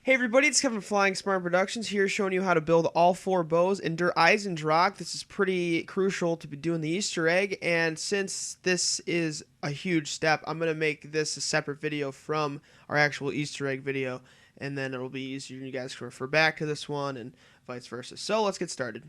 Hey everybody, it's Kevin from Flying Smart Productions here showing you how to build all 4 bows in Eisendrache. This is pretty crucial to be doing the Easter egg, and since this is a huge step, I'm going to make this a separate video from our actual Easter egg video, and then it'll be easier and you guys can refer back to this one and vice versa. So let's get started.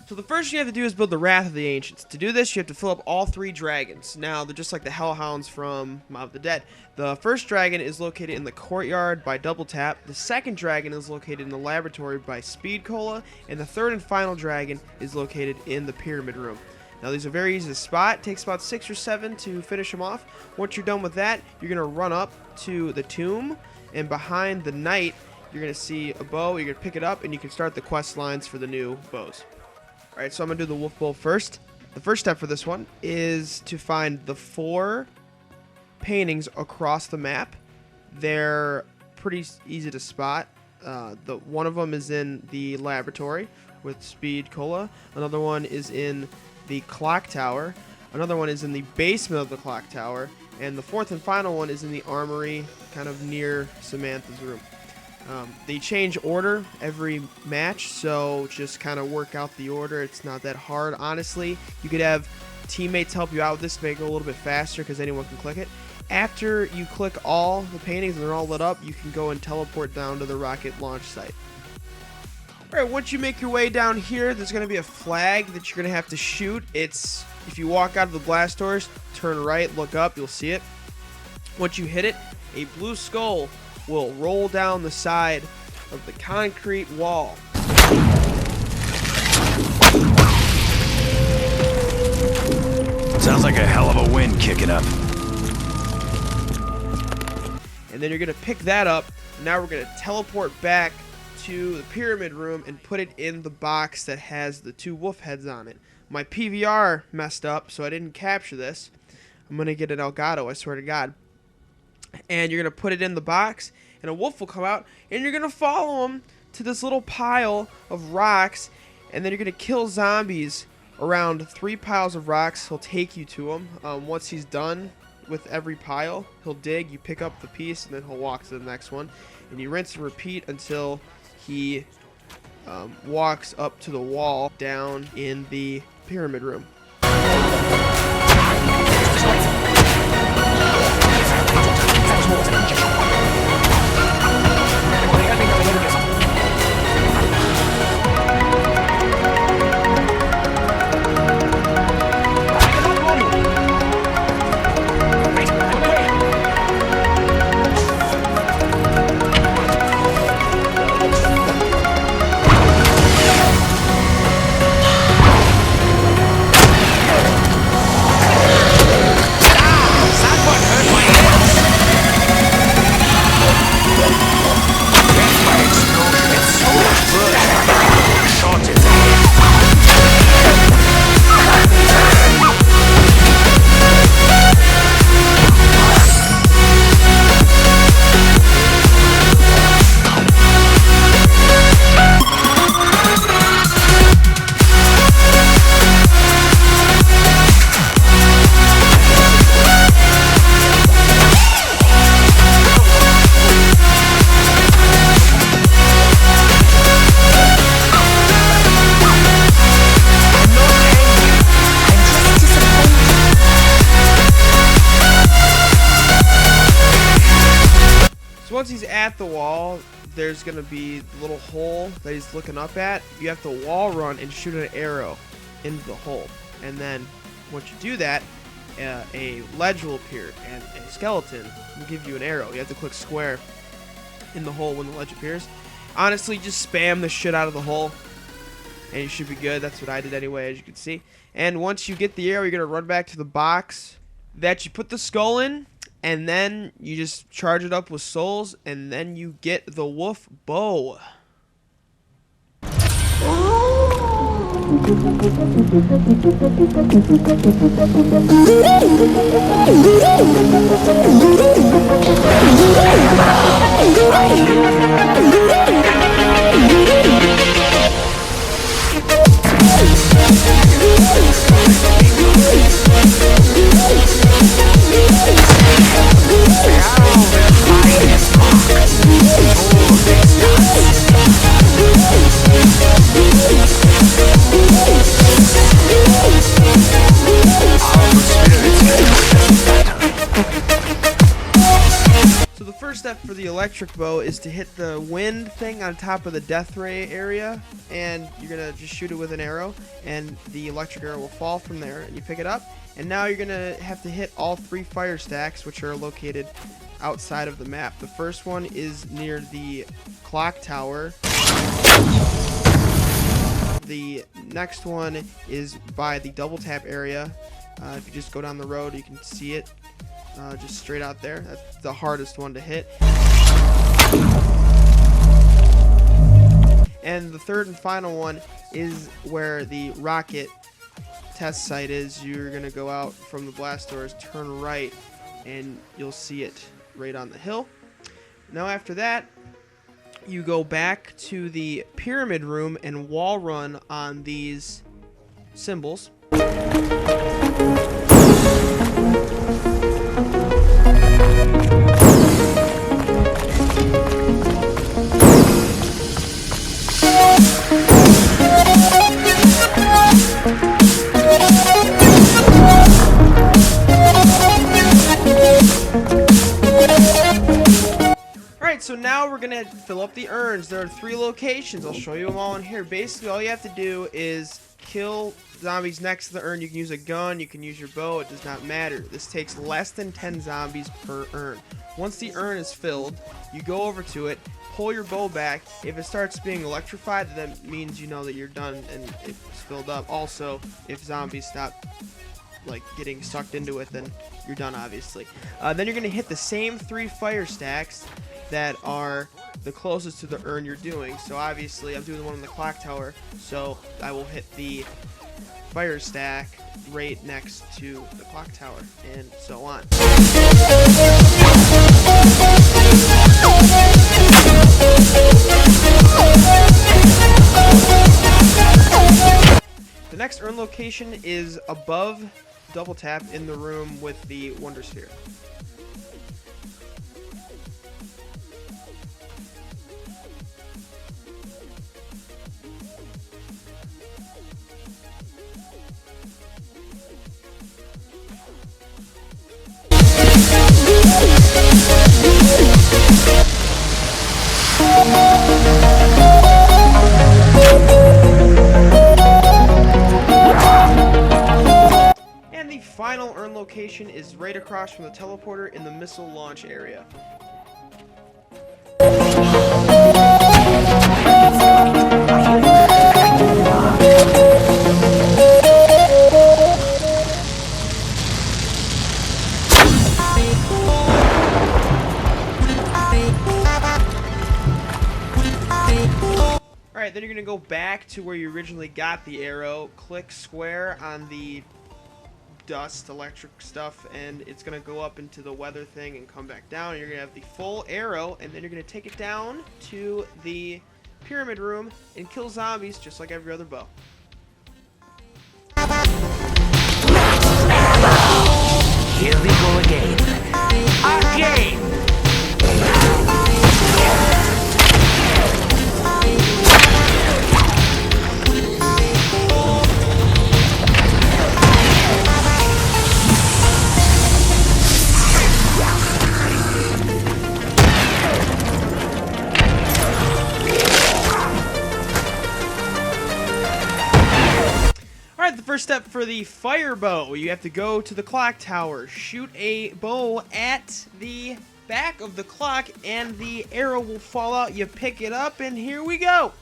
So the first thing you have to do is build the Wrath of the Ancients. To do this, you have to fill up all 3 dragons. Now, they're just like the Hellhounds from Mob of the Dead. The first dragon is located in the courtyard by Double Tap. The second dragon is located in the laboratory by Speed Cola. And the third and final dragon is located in the Pyramid Room. Now, these are very easy to spot. It takes about 6 or 7 to finish them off. Once you're done with that, you're going to run up to the tomb. And behind the knight, you're going to see a bow. You're going to pick it up, and you can start the quest lines for the new bows. Alright, so I'm going to do the wolf bow first. The first step for this one is to find the 4 paintings across the map. They're pretty easy to spot. One of them is in the laboratory with Speed Cola. Another one is in the clock tower. Another one is in the basement of the clock tower. And the 4th and final one is in the armory, kind of near Samantha's room. They change order every match, so just kind of work out the order. It's not that hard, honestly. You could have teammates help you out with this to make it a little bit faster because anyone can click it. After you click all the paintings and they're all lit up, you can go and teleport down to the rocket launch site. Alright, once you make your way down here, there's going to be a flag that you're going to have to shoot. It's, if you walk out of the blast doors, turn right, look up, you'll see it. Once you hit it, a blue skull will roll down the side of the concrete wall. Sounds like a hell of a wind kicking up. And then you're going to pick that up. Now we're going to teleport back to the pyramid room and put it in the box that has the 2 wolf heads on it. My PVR messed up, so I didn't capture this. I'm going to get an Elgato, I swear to God. And you're going to put it in the box, and a wolf will come out, and you're going to follow him to this little pile of rocks, and then you're going to kill zombies around 3 piles of rocks. He'll take you to them. Once he's done with every pile, he'll dig, you pick up the piece, and then he'll walk to the next one. And you rinse and repeat until he walks up to the wall down in the pyramid room. Once he's at the wall, there's going to be the little hole that he's looking up at. You have to wall run and shoot an arrow into the hole. And then once you do that, a ledge will appear and a skeleton will give you an arrow. You have to click square in the hole when the ledge appears. Honestly, just spam the shit out of the hole and you should be good. That's what I did anyway, as you can see. And once you get the arrow, you're going to run back to the box that you put the skull in. And then you just charge it up with souls, and then you get the wolf bow. Oh, electric bow is to hit the wind thing on top of the death ray area, and you're gonna just shoot it with an arrow, and the electric arrow will fall from there, and you pick it up. And now you're gonna have to hit all 3 fire stacks, which are located outside of the map. The first one is near the clock tower. The next one is by the double tap area. If you just go down the road, you can see it just straight out there. That's the hardest one to hit. And the third and final one is where the rocket test site is. You're gonna go out from the blast doors, turn right, and you'll see it right on the hill. Now after that, you go back to the pyramid room and wall run on these symbols. So now we're gonna fill up the urns. There are 3 locations. I'll show you them all in here. Basically, all you have to do is kill zombies next to the urn. You can use a gun, you can use your bow, it does not matter. This takes less than 10 zombies per urn. Once the urn is filled, you go over to it, pull your bow back. If it starts being electrified, that means you know that you're done and it's filled up. Also, if zombies stop like getting sucked into it, then you're done, obviously. Then you're gonna hit the same 3 fire stacks that are the closest to the urn you're doing. So obviously I'm doing the one on the clock tower, so I will hit the fire stack right next to the clock tower, and so on. The next urn location is above double tap in the room with the Wonder Sphere. And the final urn location is right across from the teleporter in the missile launch area. Alright, then you're going to go back to where you originally got the arrow, click square on the dust, electric stuff, and it's going to go up into the weather thing and come back down. And you're going to have the full arrow, and then you're going to take it down to the pyramid room and kill zombies just like every other bow. Here we go again. Again! Alright, the first step for the fire bow, you have to go to the clock tower, shoot a bow at the back of the clock, and the arrow will fall out. You pick it up, and here we go!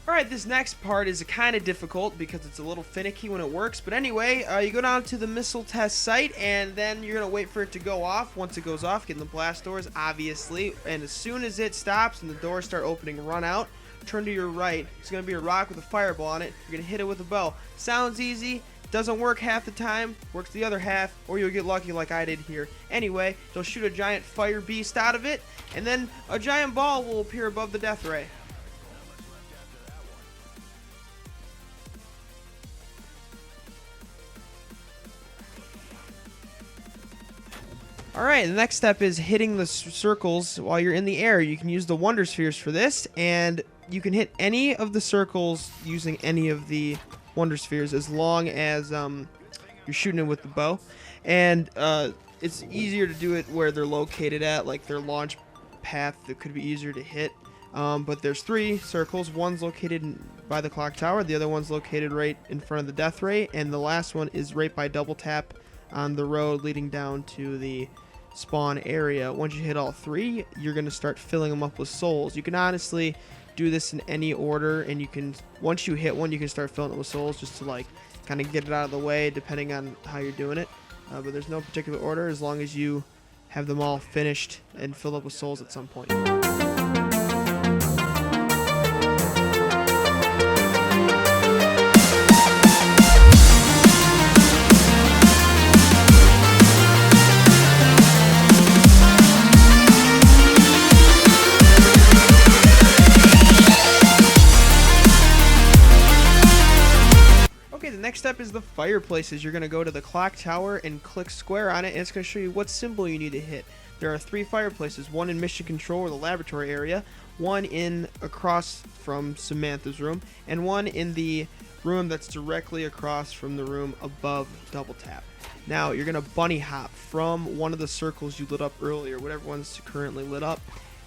Alright, this next part is kind of difficult because it's a little finicky when it works, but anyway, you go down to the missile test site, and then you're going to wait for it to go off. Once it goes off, get in the blast doors, obviously, and as soon as it stops and the doors start opening, run out, turn to your right. It's going to be a rock with a fireball on it. You're going to hit it with a bow. Sounds easy, doesn't work half the time, works the other half, or you'll get lucky like I did here. Anyway, you'll shoot a giant fire beast out of it, and then a giant ball will appear above the death ray. Alright, the next step is hitting the circles while you're in the air. You can use the Wonder Spheres for this, and you can hit any of the circles using any of the Wonder Spheres as long as you're shooting it with the bow. And it's easier to do it where they're located at, like their launch path that could be easier to hit. But there's 3 circles. One's located by the clock tower, the other one's located right in front of the death ray, and the last one is right by double tap on the road leading down to the spawn area. Once you hit all 3, you're going to start filling them up with souls. You can honestly do this in any order, and you can, once you hit one, you can start filling it with souls just to like kind of get it out of the way depending on how you're doing it. But there's no particular order as long as you have them all finished and filled up with souls at some point. Next step is the fireplaces. You're going to go to the clock tower and click square on it, and it's going to show you what symbol you need to hit. There are 3 fireplaces, one in mission control or the laboratory area, one in across from Samantha's room, and one in the room that's directly across from the room above double tap. Now you're going to bunny hop from one of the circles you lit up earlier, whatever one's currently lit up,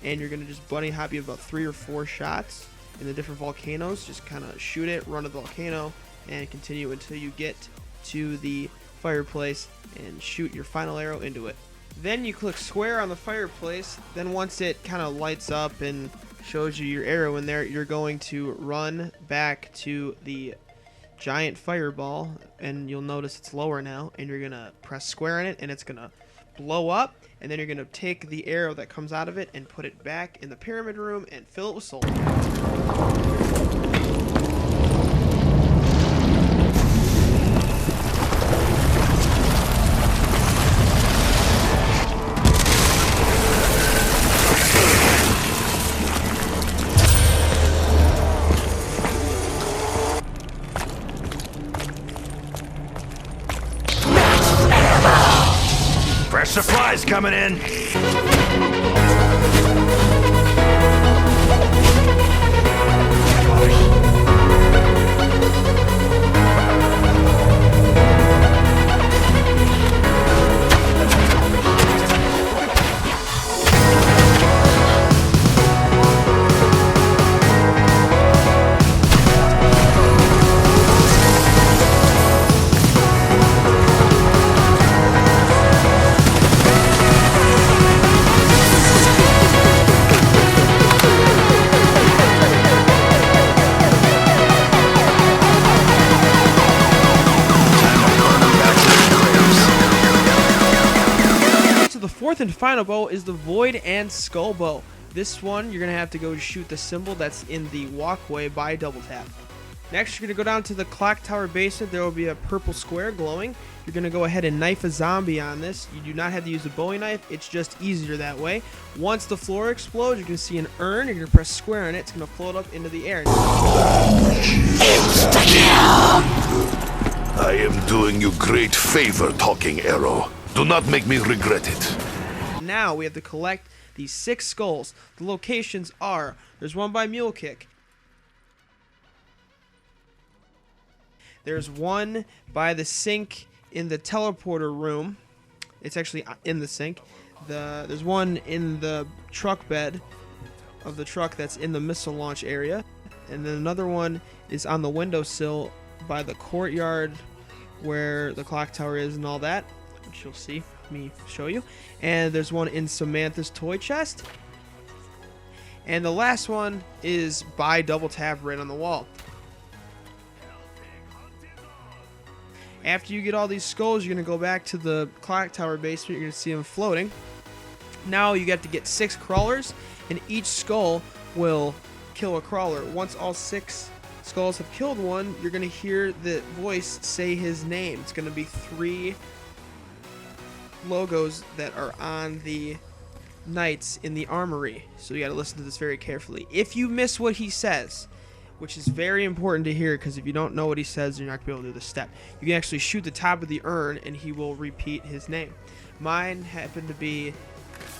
and you're going to just bunny hop. You have about 3 or 4 shots in the different volcanoes. Just kind of shoot it, run to the volcano, and continue until you get to the fireplace and shoot your final arrow into it. Then you click square on the fireplace. Then once it kind of lights up and shows you your arrow in there, you're going to run back to the giant fireball, and you'll notice it's lower now, and you're gonna press square on it and it's gonna blow up, and then you're gonna take the arrow that comes out of it and put it back in the pyramid room and fill it with soul. Fresh supplies coming in. The fourth and final bow is the Void and Skull bow. This one, you're going to have to go shoot the symbol that's in the walkway by double tap. Next, you're going to go down to the clock tower basement. There will be a purple square glowing. You're going to go ahead and knife a zombie on this. You do not have to use a Bowie knife. It's just easier that way. Once the floor explodes, you're going to see an urn. You're going to press square on it. It's going to float up into the air. I am doing you great favor, Talking Arrow. Do not make me regret it. Now we have to collect these 6 skulls. The locations are, there's one by Mule Kick. There's one by the sink in the teleporter room. It's actually in the sink. There's one in the truck bed of the truck that's in the missile launch area. And then another one is on the windowsill by the courtyard where the clock tower is and all that, which you'll see me show you. And there's one in Samantha's toy chest. And the last one is by double tap right on the wall. After you get all these skulls, you're going to go back to the clock tower basement. You're going to see them floating. Now you got to get 6 crawlers, and each skull will kill a crawler. Once all 6 skulls have killed one, you're going to hear the voice say his name. It's going to be 3 logos that are on the knights in the armory. So you got to listen to this very carefully. If you miss what he says, which is very important to hear, because if you don't know what he says, you're not going to be able to do this step. You can actually shoot the top of the urn, and he will repeat his name. Mine happened to be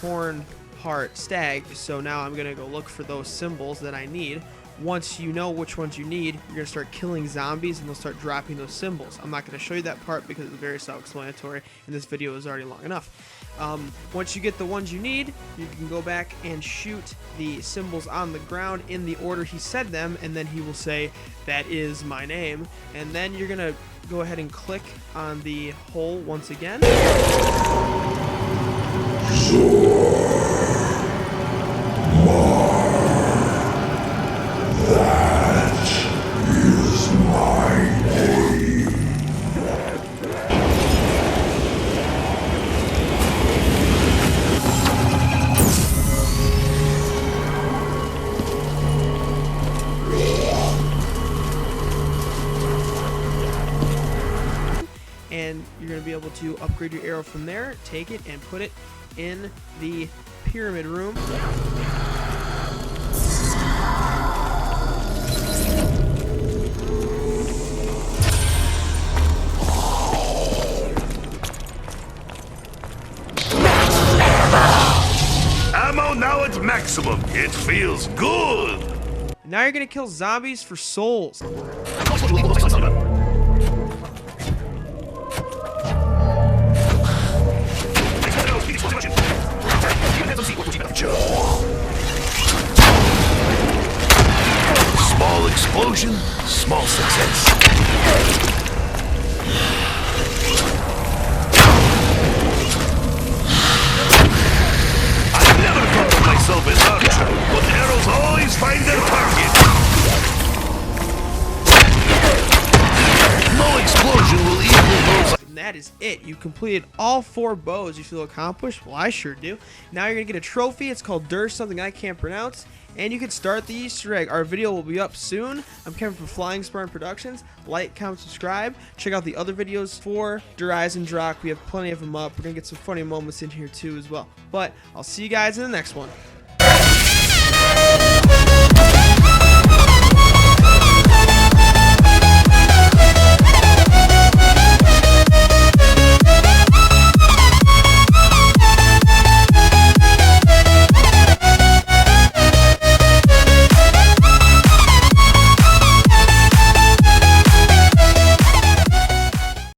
Horn Heart Stag, so now I'm going to go look for those symbols that I need, once you know which ones you need, you're going to start killing zombies and they'll start dropping those symbols. I'm not going to show you that part because it's very self-explanatory and this video is already long enough. Once you get the ones you need, you can go back and shoot the symbols on the ground in the order he said them, and then he will say, "That is my name." And then you're going to go ahead and click on the hole once again. And you're going to be able to upgrade your arrow from there, take it and put it in the pyramid room. Ammo now at maximum. It feels good. Now you're going to kill zombies for souls. Small explosion, small success. I never thought of myself as archer, but arrows always find their target. No explosion will equal those. And that is it. You completed all 4 bows. You feel accomplished? Well, I sure do. Now you're going to get a trophy. It's called something I can't pronounce. And you can start the Easter egg. Our video will be up soon. I'm Kevin from Flying Spartan Productions. Like, comment, subscribe. Check out the other videos for Eisendrache. We have plenty of them up. We're going to get some funny moments in here too as well. But I'll see you guys in the next one.